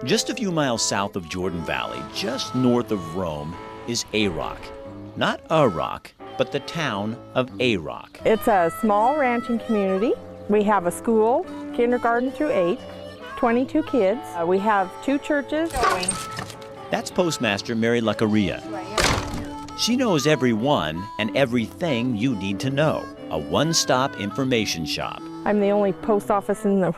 Just a few miles south of Jordan Valley, just north of Rome, is Arock. Not a rock, but the town of Arock. It's a small ranching community. We have a school, kindergarten through 8, 22 kids. We have 2 churches. That's Postmaster Mary Lucaria. She knows everyone and everything you need to know. A one-stop information shop. I'm the only post office in the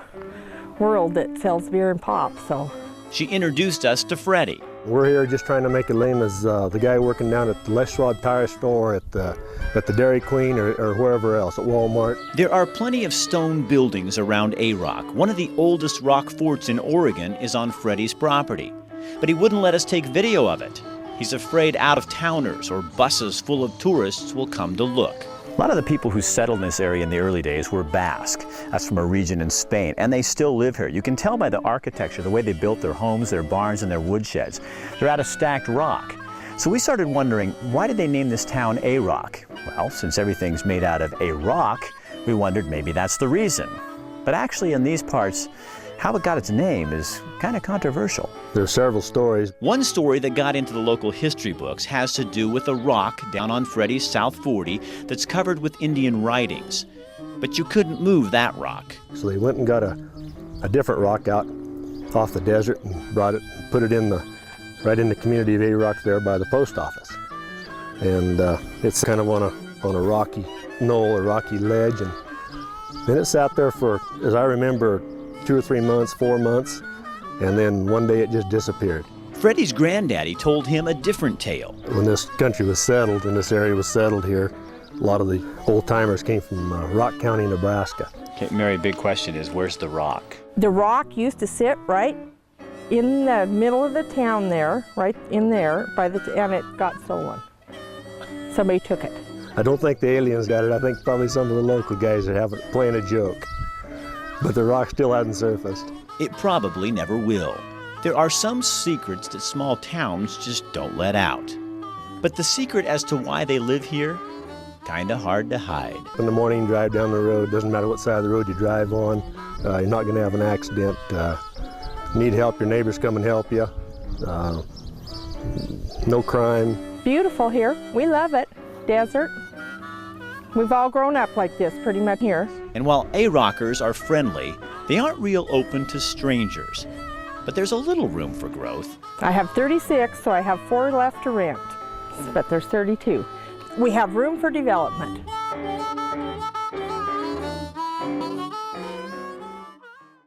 world that sells beer and pop, so. She introduced us to Freddie. We're here just trying to make a name as the guy working down at the Leshrod Tire Store, at the Dairy Queen, or wherever else, at Walmart. There are plenty of stone buildings around Arock. One of the oldest rock forts in Oregon is on Freddie's property. But he wouldn't let us take video of it. He's afraid out-of-towners or buses full of tourists will come to look. A lot of the people who settled in this area in the early days were Basque. That's from a region in Spain, and they still live here. You can tell by the architecture, the way they built their homes, their barns, and their woodsheds. They're out of stacked rock. So we started wondering, why did they name this town Arock? Well, since everything's made out of a rock, we wondered maybe that's the reason. But actually in these parts, how it got its name is kind of controversial. There are several stories. One story that got into the local history books has to do with a rock down on Freddie's South 40 that's covered with Indian writings. But you couldn't move that rock. So they went and got a different rock out off the desert and brought it and put it in right in the community of Arock there by the post office. And it's kind of on a rocky knoll, a rocky ledge. And then it sat there for, as I remember, 2 or 3 months, 4 months, and then one day it just disappeared. Freddie's granddaddy told him a different tale. When this country was settled and this area was settled here, a lot of the old-timers came from Rock County, Nebraska. Okay, Mary, big question is, where's the rock? The rock used to sit right in the middle of the town there, right in there, and it got stolen. Somebody took it. I don't think the aliens got it. I think probably some of the local guys are playing a joke. But the rock still hasn't surfaced. It probably never will. There are some secrets that small towns just don't let out. But the secret as to why they live here, kinda hard to hide. In the morning, drive down the road, doesn't matter what side of the road you drive on, you're not gonna have an accident. Need help, your neighbors come and help you. No crime. Beautiful here, we love it. Desert. We've all grown up like this pretty much here. And while Arockers are friendly, they aren't real open to strangers. But there's a little room for growth. I have 36, so I have 4 left to rent, but there's 32. We have room for development.